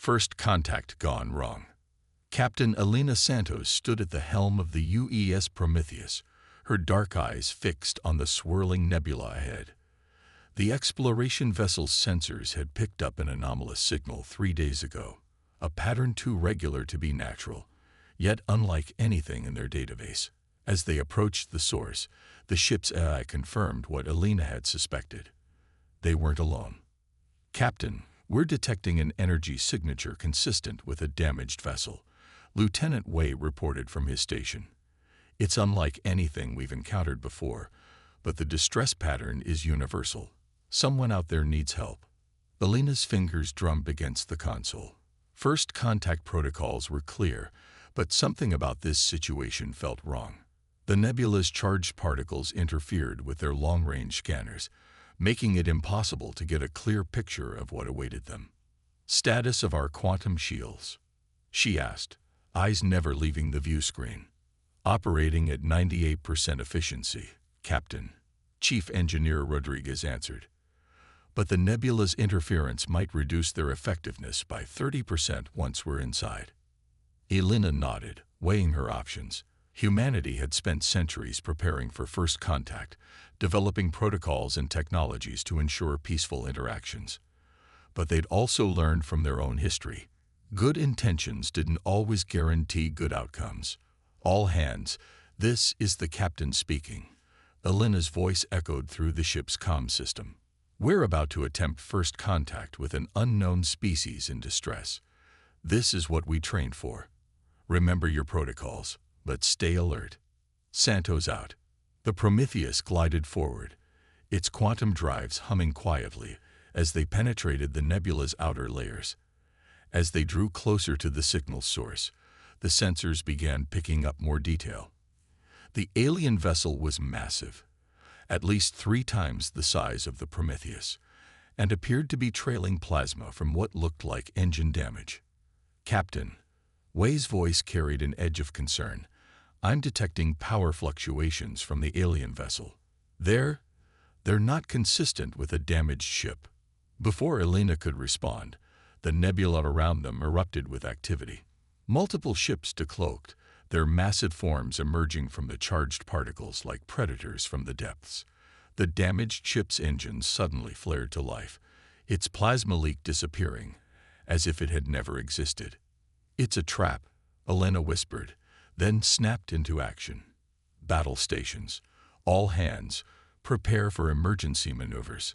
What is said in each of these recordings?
First contact gone wrong. Captain Elena Santos stood at the helm of the UES Prometheus, her dark eyes fixed on the swirling nebula ahead. The exploration vessel's sensors had picked up an anomalous signal 3 days ago, a pattern too regular to be natural, yet unlike anything in their database. As they approached the source, the ship's AI confirmed what Elena had suspected. They weren't alone. "Captain, we're detecting an energy signature consistent with a damaged vessel," Lieutenant Wei reported from his station. "It's unlike anything we've encountered before, but the distress pattern is universal. Someone out there needs help." Elena's fingers drummed against the console. First contact protocols were clear, but something about this situation felt wrong. The nebula's charged particles interfered with their long-range scanners, making it impossible to get a clear picture of what awaited them. "Status of our quantum shields?" she asked, eyes never leaving the view screen. "Operating at 98% efficiency, Captain," Chief Engineer Rodriguez answered. "But the nebula's interference might reduce their effectiveness by 30% once we're inside." Elena nodded, weighing her options. Humanity had spent centuries preparing for first contact, developing protocols and technologies to ensure peaceful interactions. But they'd also learned from their own history. Good intentions didn't always guarantee good outcomes. "All hands, this is the captain speaking." Elena's voice echoed through the ship's comm system. "We're about to attempt first contact with an unknown species in distress. This is what we trained for. Remember your protocols, but stay alert." Santos out. The Prometheus glided forward, its quantum drives humming quietly as they penetrated the nebula's outer layers. As they drew closer to the signal source, the sensors began picking up more detail. The alien vessel was massive, at least 3 times the size of the Prometheus, and appeared to be trailing plasma from what looked like engine damage. "Captain," Wei's voice carried an edge of concern, "I'm detecting power fluctuations from the alien vessel. They're not consistent with a damaged ship." Before Elena could respond, the nebula around them erupted with activity. Multiple ships decloaked, their massive forms emerging from the charged particles like predators from the depths. The damaged ship's engine suddenly flared to life, its plasma leak disappearing, as if it had never existed. "It's a trap," Elena whispered, then snapped into action. "Battle stations. All hands, prepare for emergency maneuvers."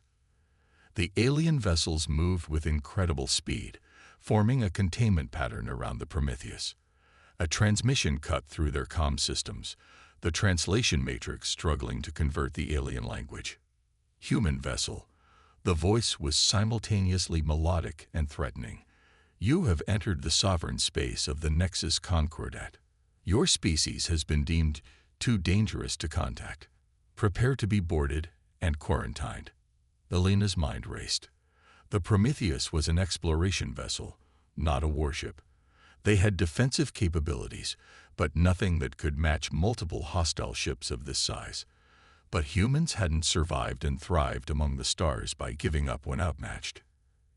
The alien vessels moved with incredible speed, forming a containment pattern around the Prometheus. A transmission cut through their comm systems, the translation matrix struggling to convert the alien language. "Human vessel." The voice was simultaneously melodic and threatening. "You have entered the sovereign space of the Nexus Concordat. Your species has been deemed too dangerous to contact. Prepare to be boarded and quarantined." Elena's mind raced. The Prometheus was an exploration vessel, not a warship. They had defensive capabilities, but nothing that could match multiple hostile ships of this size. But humans hadn't survived and thrived among the stars by giving up when outmatched.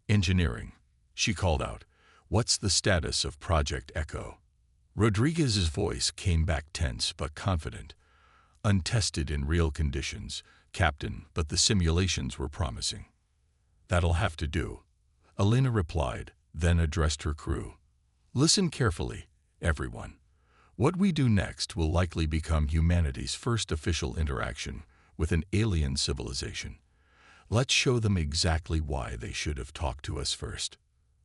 "Engineering," she called out. "What's the status of Project Echo?" Rodriguez's voice came back tense but confident. "Untested in real conditions, Captain, but the simulations were promising." "That'll have to do," Elena replied, then addressed her crew. "Listen carefully, everyone. What we do next will likely become humanity's first official interaction with an alien civilization. Let's show them exactly why they should have talked to us first."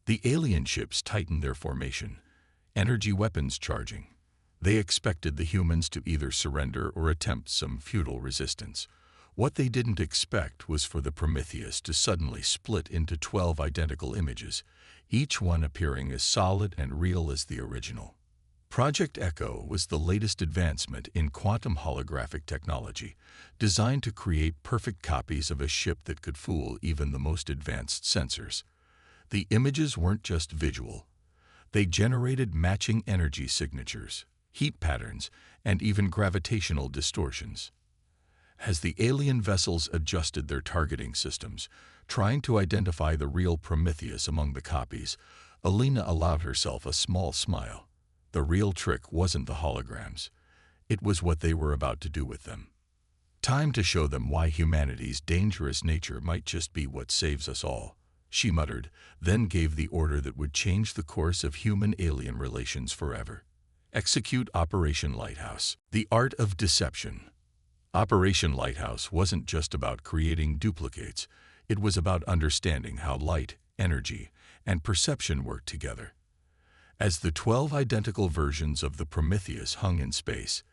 The alien ships tightened their formation, energy weapons charging. They expected the humans to either surrender or attempt some futile resistance. What they didn't expect was for the Prometheus to suddenly split into 12 identical images, each one appearing as solid and real as the original. Project Echo was the latest advancement in quantum holographic technology, designed to create perfect copies of a ship that could fool even the most advanced sensors. The images weren't just visual. They generated matching energy signatures, heat patterns, and even gravitational distortions. As the alien vessels adjusted their targeting systems, trying to identify the real Prometheus among the copies, Alina allowed herself a small smile. The real trick wasn't the holograms. It was what they were about to do with them. Time to show them why humanity's dangerous nature might just be what saves us all, she muttered, then gave the order that would change the course of human-alien relations forever. Execute Operation Lighthouse, the art of deception. Operation Lighthouse wasn't just about creating duplicates. It was about understanding how light, energy, and perception worked together. As the 12 identical versions of the Prometheus hung in space,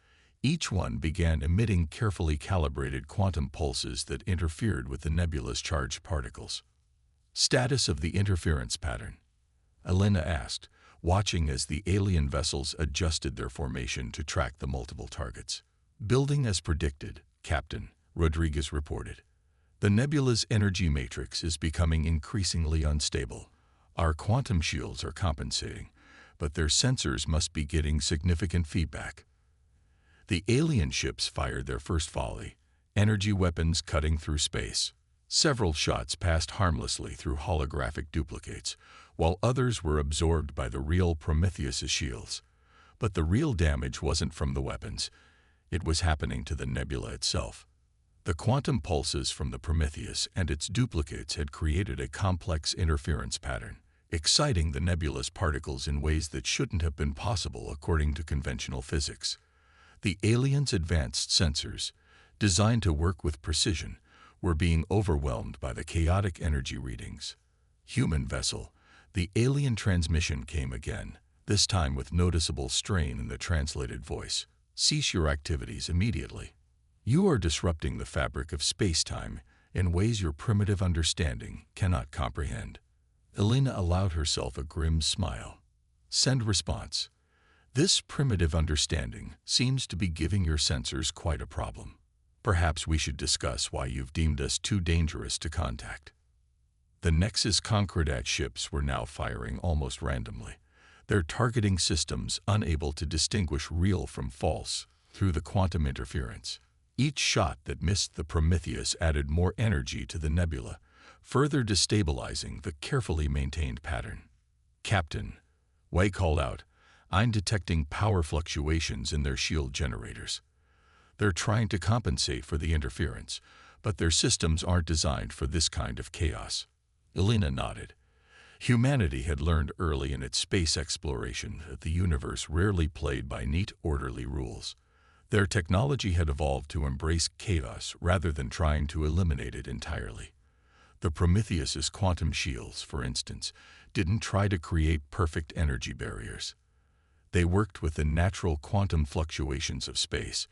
each one began emitting carefully calibrated quantum pulses that interfered with the nebula's charged particles. Status of the interference pattern, Alina asked, watching as the alien vessels adjusted their formation to track the multiple targets. Building as predicted, Captain, Rodriguez reported. The nebula's energy matrix is becoming increasingly unstable. Our quantum shields are compensating, but their sensors must be getting significant feedback. The alien ships fired their first volley, energy weapons cutting through space. Several shots passed harmlessly through holographic duplicates, while others were absorbed by the real Prometheus's shields. But the real damage wasn't from the weapons. It was happening to the nebula itself. The quantum pulses from the Prometheus and its duplicates had created a complex interference pattern, exciting the nebula's particles in ways that shouldn't have been possible according to conventional physics. The aliens' advanced sensors, designed to work with precision, were being overwhelmed by the chaotic energy readings. Human vessel, the alien transmission came again, this time with noticeable strain in the translated voice. Cease your activities immediately. You are disrupting the fabric of space-time in ways your primitive understanding cannot comprehend. Alina allowed herself a grim smile. Send response. This primitive understanding seems to be giving your sensors quite a problem. Perhaps we should discuss why you've deemed us too dangerous to contact. The Nexus Concordat ships were now firing almost randomly, their targeting systems unable to distinguish real from false through the quantum interference. Each shot that missed the Prometheus added more energy to the nebula, further destabilizing the carefully maintained pattern. Captain, Wei called out, I'm detecting power fluctuations in their shield generators. They're trying to compensate for the interference, but their systems aren't designed for this kind of chaos. Alina nodded. Humanity had learned early in its space exploration that the universe rarely played by neat, orderly rules. Their technology had evolved to embrace chaos rather than trying to eliminate it entirely. The Prometheus's quantum shields, for instance, didn't try to create perfect energy barriers. They worked with the natural quantum fluctuations of space,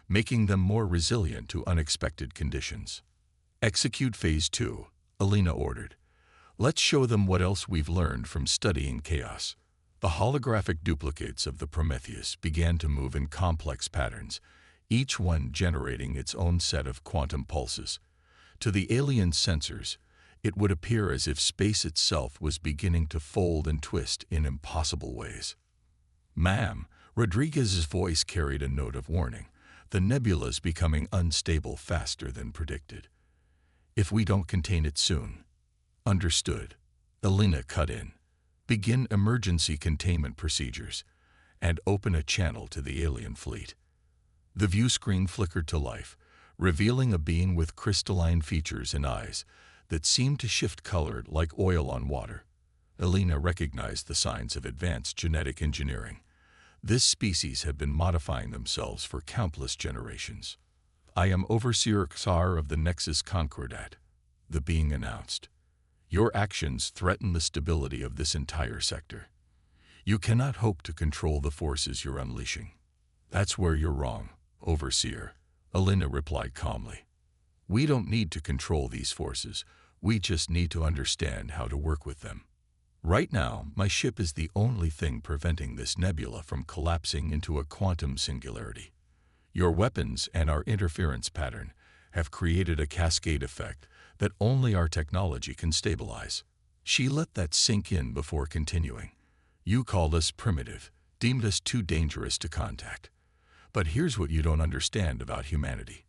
making them more resilient to unexpected conditions. Execute Phase 2, Alina ordered. Let's show them what else we've learned from studying chaos. The holographic duplicates of the Prometheus began to move in complex patterns, each one generating its own set of quantum pulses. To the alien sensors, it would appear as if space itself was beginning to fold and twist in impossible ways. Ma'am, Rodriguez's voice carried a note of warning. The nebula's becoming unstable faster than predicted. If we don't contain it soon. Understood. Alina cut in. Begin emergency containment procedures and open a channel to the alien fleet. The view screen flickered to life, revealing a being with crystalline features and eyes that seemed to shift color like oil on water. Alina recognized the signs of advanced genetic engineering. This species had been modifying themselves for countless generations. I am Overseer Xar of the Nexus Concordat, the being announced. Your actions threaten the stability of this entire sector. You cannot hope to control the forces you're unleashing. That's where you're wrong, Overseer, Alina replied calmly. We don't need to control these forces. We just need to understand how to work with them. Right now, my ship is the only thing preventing this nebula from collapsing into a quantum singularity. Your weapons and our interference pattern have created a cascade effect that only our technology can stabilize. She let that sink in before continuing. You called us primitive, deemed us too dangerous to contact. But here's what you don't understand about humanity.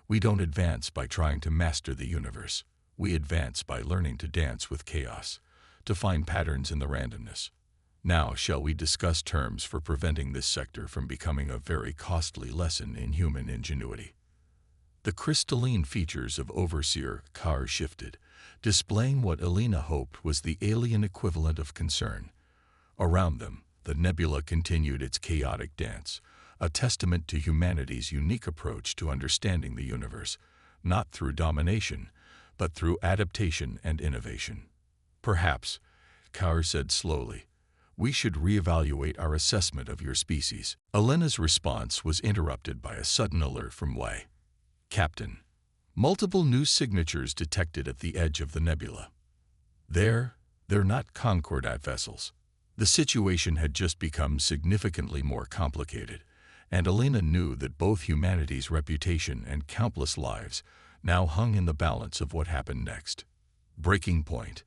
We don't advance by trying to master the universe. We advance by learning to dance with chaos, to find patterns in the randomness. Now, shall we discuss terms for preventing this sector from becoming a very costly lesson in human ingenuity? The crystalline features of Overseer Carr shifted, displaying what Alina hoped was the alien equivalent of concern. Around them, the nebula continued its chaotic dance, a testament to humanity's unique approach to understanding the universe, not through domination, but through adaptation and innovation. Perhaps, Carr said slowly, we should reevaluate our assessment of your species. Alina's response was interrupted by a sudden alert from Wei. Captain, multiple new signatures detected at the edge of the nebula. They're not Concordat vessels. The situation had just become significantly more complicated, and Alina knew that both humanity's reputation and countless lives now hung in the balance of what happened next. Breaking point.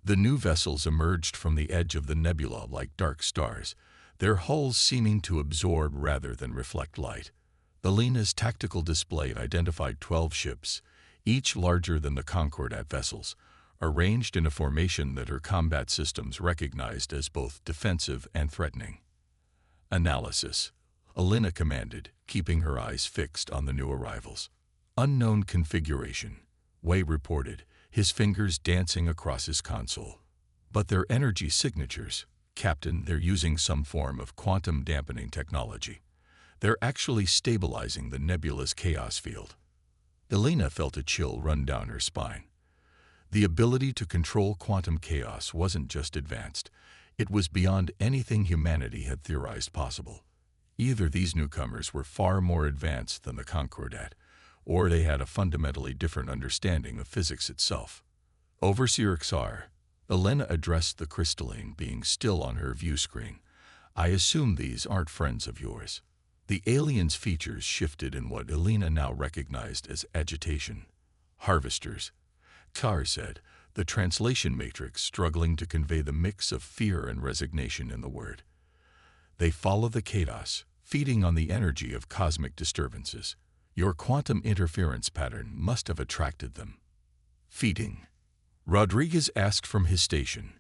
The new vessels emerged from the edge of the nebula like dark stars, their hulls seeming to absorb rather than reflect light. Alina's tactical display identified 12 ships, each larger than the Concordat vessels, arranged in a formation that her combat systems recognized as both defensive and threatening. Analysis, Alina commanded, keeping her eyes fixed on the new arrivals. Unknown configuration, Wei reported, his fingers dancing across his console. But their energy signatures, Captain, they're using some form of quantum dampening technology. They're actually stabilizing the nebula's chaos field. Alina felt a chill run down her spine. The ability to control quantum chaos wasn't just advanced, it was beyond anything humanity had theorized possible. Either these newcomers were far more advanced than the Concordat, or they had a fundamentally different understanding of physics itself. Overseer Xar, Alina addressed the crystalline being still on her view screen. I assume these aren't friends of yours. The alien's features shifted in what Alina now recognized as agitation. Harvesters, Xar said, the translation matrix struggling to convey the mix of fear and resignation in the word. They follow the chaos, feeding on the energy of cosmic disturbances. Your quantum interference pattern must have attracted them. Feeding. Rodriguez asked from his station.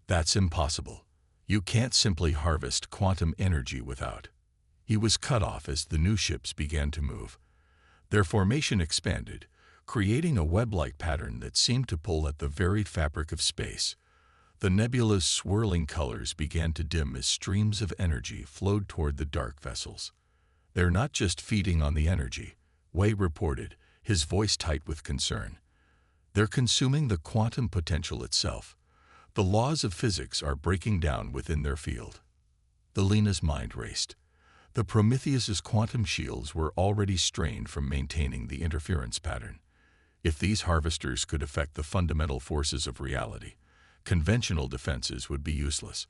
That's impossible. You can't simply harvest quantum energy without. He was cut off as the new ships began to move. Their formation expanded, creating a web-like pattern that seemed to pull at the very fabric of space. The nebula's swirling colors began to dim as streams of energy flowed toward the dark vessels. They're not just feeding on the energy, Wei reported, his voice tight with concern. They're consuming the quantum potential itself. The laws of physics are breaking down within their field. Alina's mind raced. The Prometheus's quantum shields were already strained from maintaining the interference pattern. If these harvesters could affect the fundamental forces of reality, conventional defenses would be useless.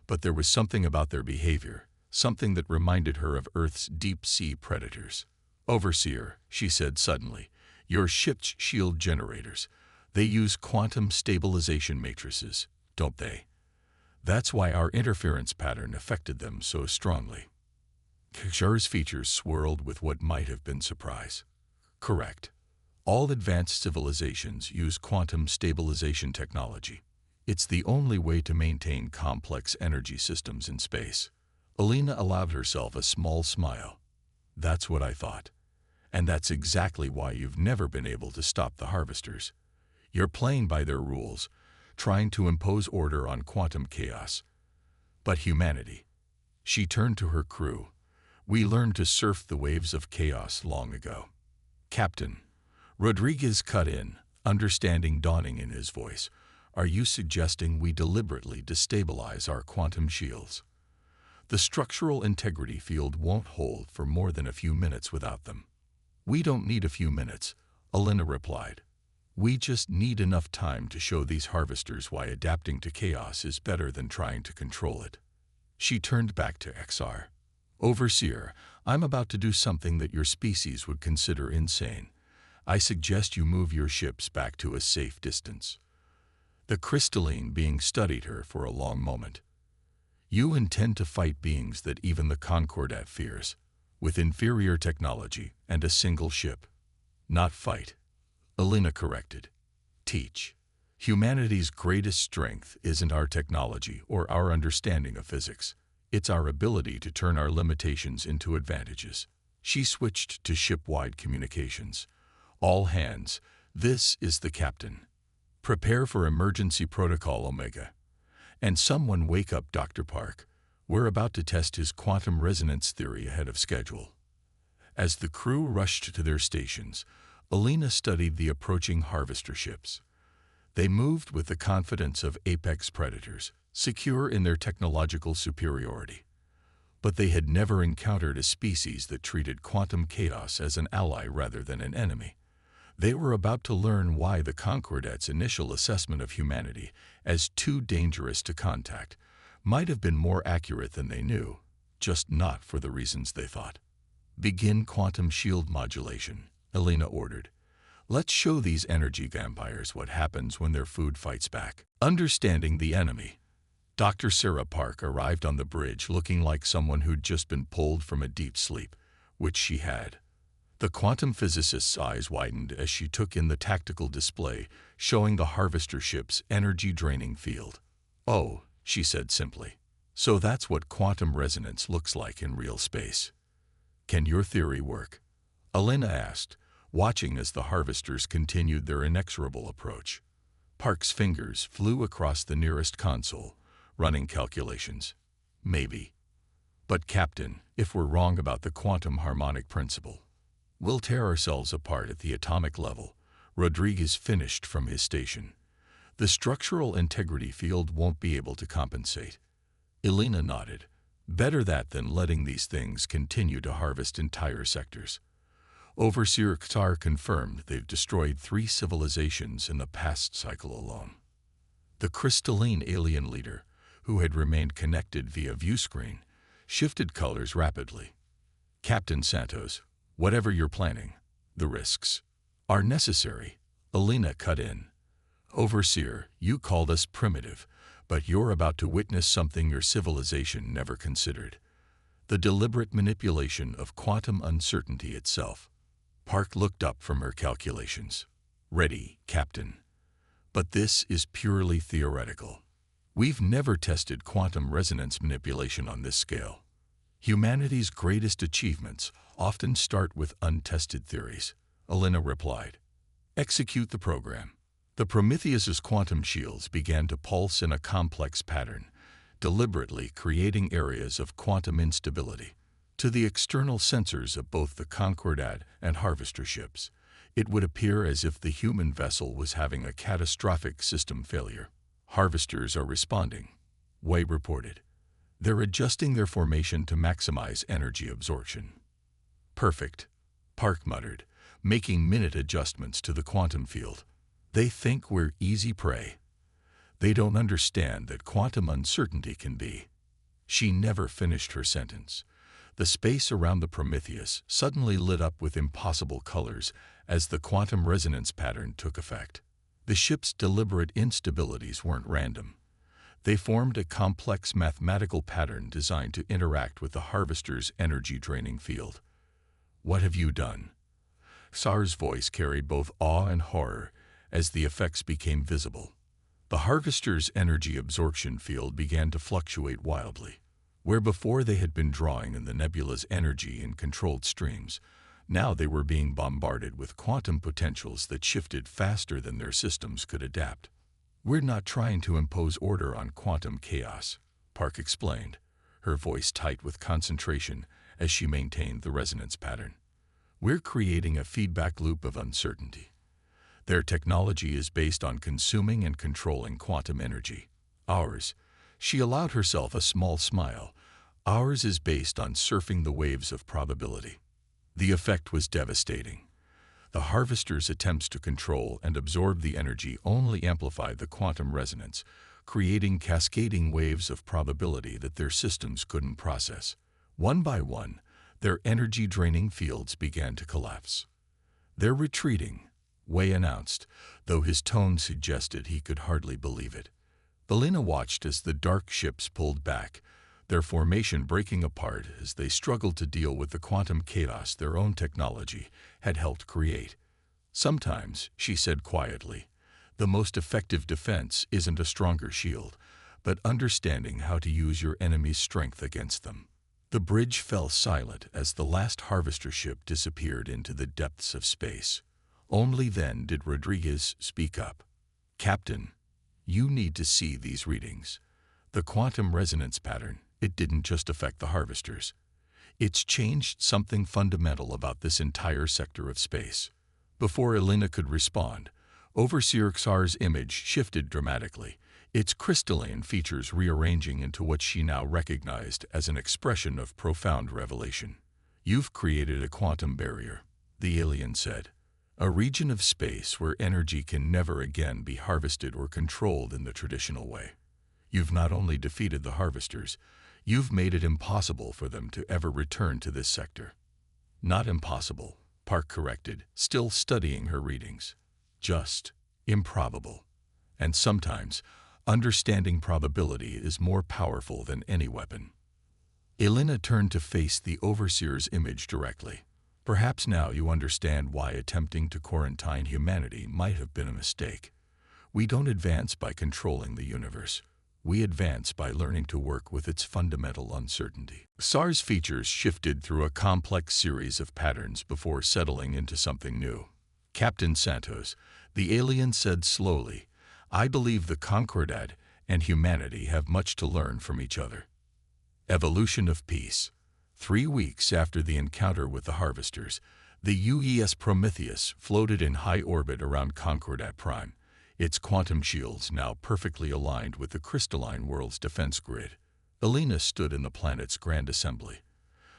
But there was something about their behavior, something that reminded her of Earth's deep-sea predators. Overseer, she said suddenly, your ship's shield generators, they use quantum stabilization matrices, don't they? That's why our interference pattern affected them so strongly. Xar's features swirled with what might have been surprise. Correct. All advanced civilizations use quantum stabilization technology. It's the only way to maintain complex energy systems in space. Alina allowed herself a small smile. That's what I thought. And that's exactly why you've never been able to stop the harvesters. You're playing by their rules, trying to impose order on quantum chaos. But humanity. She turned to her crew. We learned to surf the waves of chaos long ago. Captain, Rodriguez cut in, understanding dawning in his voice. Are you suggesting we deliberately destabilize our quantum shields? The structural integrity field won't hold for more than a few minutes without them. We don't need a few minutes, Alina replied. We just need enough time to show these harvesters why adapting to chaos is better than trying to control it. She turned back to Xar. Overseer, I'm about to do something that your species would consider insane. I suggest you move your ships back to a safe distance. The crystalline being studied her for a long moment. You intend to fight beings that even the Concordat fears, with inferior technology and a single ship. Not fight, Alina corrected. Teach. Humanity's greatest strength isn't our technology or our understanding of physics. It's our ability to turn our limitations into advantages. She switched to ship-wide communications. All hands, this is the captain. Prepare for emergency protocol Omega. And someone wake up Dr. Park. We're about to test his quantum resonance theory ahead of schedule. As the crew rushed to their stations, Alina studied the approaching harvester ships. They moved with the confidence of apex predators, secure in their technological superiority. But they had never encountered a species that treated quantum chaos as an ally rather than an enemy. They were about to learn why the Concordat's initial assessment of humanity as too dangerous to contact might have been more accurate than they knew, just not for the reasons they thought. Begin quantum shield modulation, Alina ordered. Let's show these energy vampires what happens when their food fights back. Understanding the enemy. Dr. Sarah Park arrived on the bridge looking like someone who'd just been pulled from a deep sleep, which she had. The quantum physicist's eyes widened as she took in the tactical display showing the harvester ship's energy-draining field. "Oh," she said simply. "So that's what quantum resonance looks like in real space. Can your theory work?" Alina asked, watching as the harvesters continued their inexorable approach. Park's fingers flew across the nearest console, running calculations. "Maybe. But Captain, if we're wrong about the quantum harmonic principle, we'll tear ourselves apart at the atomic level." Rodriguez finished from his station. "The structural integrity field won't be able to compensate." Alina nodded. "Better that than letting these things continue to harvest entire sectors." Overseer Ktar confirmed they've destroyed 3 civilizations in the past cycle alone. The crystalline alien leader, who had remained connected via viewscreen, shifted colors rapidly. "Captain Santos, whatever you're planning, the risks are necessary," Alina cut in. "Overseer, you called us primitive, but you're about to witness something your civilization never considered. The deliberate manipulation of quantum uncertainty itself." Park looked up from her calculations. "Ready, Captain. But this is purely theoretical. We've never tested quantum resonance manipulation on this scale. Humanity's greatest achievements often start with untested theories," Alina replied. "Execute the program." The Prometheus's quantum shields began to pulse in a complex pattern, deliberately creating areas of quantum instability. To the external sensors of both the Concordat and harvester ships, it would appear as if the human vessel was having a catastrophic system failure. "Harvesters are responding," White reported. "They're adjusting their formation to maximize energy absorption." "Perfect," Park muttered, making minute adjustments to the quantum field. "They think we're easy prey. They don't understand that quantum uncertainty can be." She never finished her sentence. The space around the Prometheus suddenly lit up with impossible colors as the quantum resonance pattern took effect. The ship's deliberate instabilities weren't random. They formed a complex mathematical pattern designed to interact with the harvester's energy-draining field. "What have you done?" Sar's voice carried both awe and horror as the effects became visible. The harvester's energy absorption field began to fluctuate wildly. Where before they had been drawing in the nebula's energy in controlled streams, now they were being bombarded with quantum potentials that shifted faster than their systems could adapt. "We're not trying to impose order on quantum chaos," Park explained, her voice tight with concentration as she maintained the resonance pattern. "We're creating a feedback loop of uncertainty. Their technology is based on consuming and controlling quantum energy. Ours," she allowed herself a small smile, "ours is based on surfing the waves of probability." The effect was devastating. The harvester's attempts to control and absorb the energy only amplified the quantum resonance, creating cascading waves of probability that their systems couldn't process. One by one, their energy-draining fields began to collapse. "They're retreating," Wei announced, though his tone suggested he could hardly believe it. Alina watched as the dark ships pulled back, their formation breaking apart as they struggled to deal with the quantum chaos their own technology had helped create. "Sometimes," she said quietly, The most effective defense isn't a stronger shield, but understanding how to use your enemy's strength against them. The bridge fell silent as the last harvester ship disappeared into the depths of space. Only then did Rodriguez speak up. "Captain, you need to see these readings. The quantum resonance pattern, it didn't just affect the harvesters. It's changed something fundamental about this entire sector of space." Before Elena could respond, Overseer Xar's image shifted dramatically, its crystalline features rearranging into what she now recognized as an expression of profound revelation. "You've created a quantum barrier," the alien said. "A region of space where energy can never again be harvested or controlled in the traditional way. You've not only defeated the harvesters, you've made it impossible for them to ever return to this sector." "Not impossible," Park corrected, still studying her readings. "Just improbable. And sometimes, understanding probability is more powerful than any weapon." Elena turned to face the Overseer's image directly. "Perhaps now you understand why attempting to quarantine humanity might have been a mistake. We don't advance by controlling the universe. We advance by learning to work with its fundamental uncertainty." Xar's features shifted through a complex series of patterns before settling into something new. "Captain Santos," the alien said slowly, "I believe the Concordat and humanity have much to learn from each other." Evolution of peace. 3 weeks after the encounter with the harvesters, the UES Prometheus floated in high orbit around Concordat Prime, its quantum shields now perfectly aligned with the crystalline world's defense grid. Elena stood in the planet's Grand Assembly,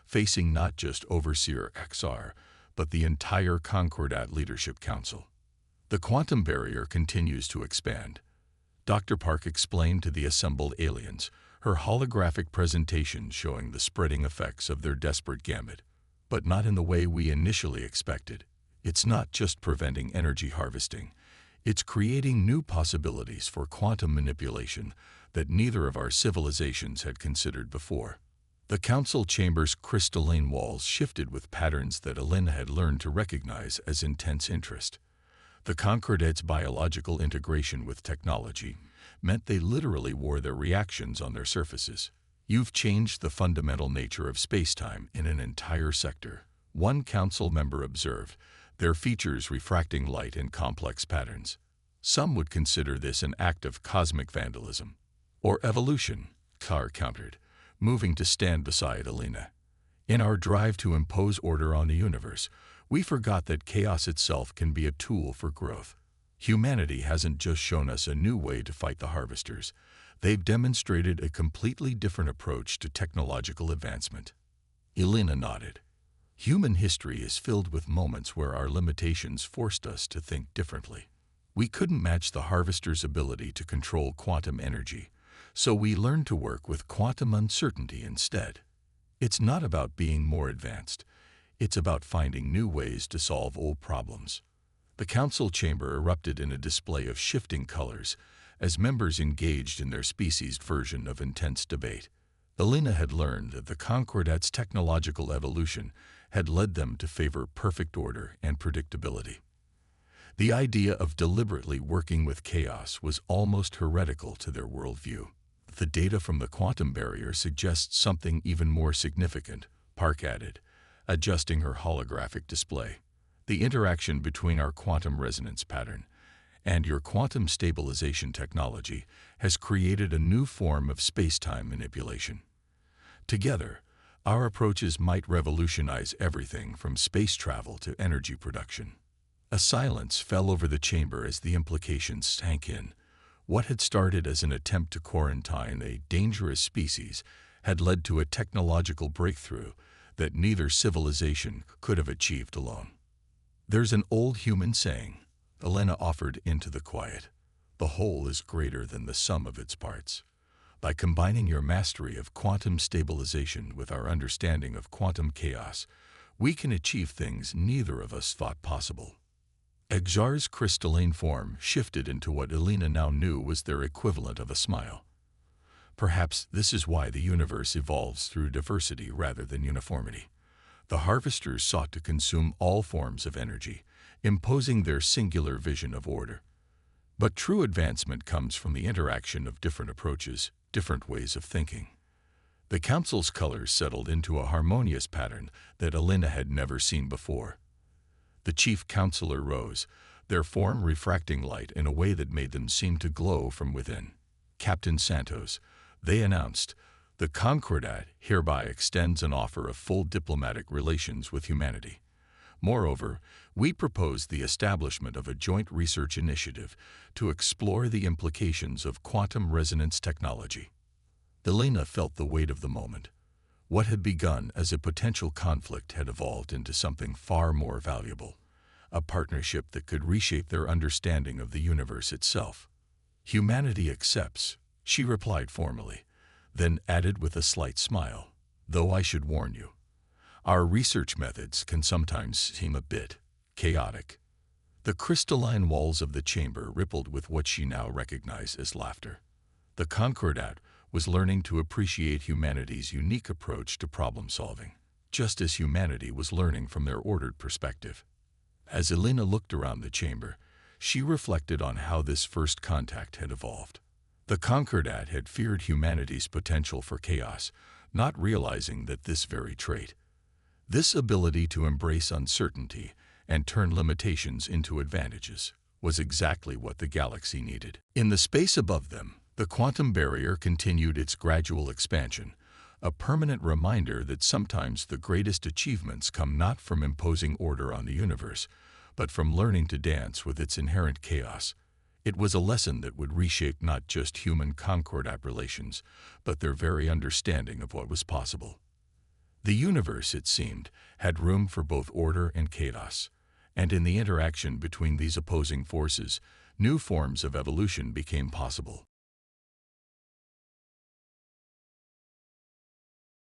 facing not just Overseer Xar, but the entire Concordat Leadership Council. "The quantum barrier continues to expand," Dr. Park explained to the assembled aliens, her holographic presentation showing the spreading effects of their desperate gambit. "But not in the way we initially expected. It's not just preventing energy harvesting. It's creating new possibilities for quantum manipulation that neither of our civilizations had considered before." The council chamber's crystalline walls shifted with patterns that Elena had learned to recognize as intense interest. The Concordat's biological integration with technology meant they literally wore their reactions on their surfaces. "You've changed the fundamental nature of spacetime in an entire sector," one council member observed, their features refracting light in complex patterns. "Some would consider this an act of cosmic vandalism." "Or evolution," Xar countered, moving to stand beside Elena. "In our drive to impose order on the universe, we forgot that chaos itself can be a tool for growth. Humanity hasn't just shown us a new way to fight the harvesters, they've demonstrated a completely different approach to technological advancement." Elena nodded. "Human history is filled with moments where our limitations forced us to think differently. We couldn't match the harvesters' ability to control quantum energy, so we learned to work with quantum uncertainty instead. It's not about being more advanced, it's about finding new ways to solve old problems." The council chamber erupted in a display of shifting colors as members engaged in their species' version of intense debate. Elena had learned that the Concordat's technological evolution had led them to favor perfect order and predictability. The idea of deliberately working with chaos was almost heretical to their worldview. "The data from the quantum barrier suggests something even more significant," Park added, adjusting her holographic display. "The interaction between our quantum resonance pattern and your quantum stabilization technology has created a new form of space-time manipulation. Together, our approaches might revolutionize everything from space travel to energy production." A silence fell over the chamber as the implications sank in. What had started as an attempt to quarantine a dangerous species had led to a technological breakthrough that neither civilization could have achieved alone. "There's an old human saying," Elena offered into the quiet, "the whole is greater than the sum of its parts." By combining your mastery of quantum stabilization with our understanding of quantum chaos, we can achieve things neither of us thought possible. Xar's crystalline form shifted into what Elena now knew was their equivalent of a smile. "Perhaps this is why the universe evolves through diversity rather than uniformity. The harvesters sought to consume all forms of energy, imposing their singular vision of order. But true advancement comes from the interaction of different approaches, different ways of thinking. The council's colors settled into a harmonious pattern that Elena had never seen before. The chief counselor rose, their form refracting light in a way that made them seem to glow from within. Captain Santos, they announced, the Concordat hereby extends an offer of full diplomatic relations with humanity. Moreover, we propose the establishment of a joint research initiative to explore the implications of quantum resonance technology. Elena felt the weight of the moment. What had begun as a potential conflict had evolved into something far more valuable, a partnership that could reshape their understanding of the universe itself. Humanity accepts, she replied formally, then added with a slight smile, though I should warn you, our research methods can sometimes seem a bit chaotic. The crystalline walls of the chamber rippled with what she now recognized as laughter. The Concordat was learning to appreciate humanity's unique approach to problem-solving, just as humanity was learning from their ordered perspective. As Elena looked around the chamber, she reflected on how this first contact had evolved. The Concordat had feared humanity's potential for chaos, not realizing that this very trait, this ability to embrace uncertainty and turn limitations into advantages, was exactly what the galaxy needed. In the space above them, the quantum barrier continued its gradual expansion, a permanent reminder that sometimes the greatest achievements come not from imposing order on the universe, but from learning to dance with its inherent chaos. It was a lesson that would reshape not just human Concordat relations, but their very understanding of what was possible. The universe, it seemed, had room for both order and chaos, and in the interaction between these opposing forces, new forms of evolution became possible.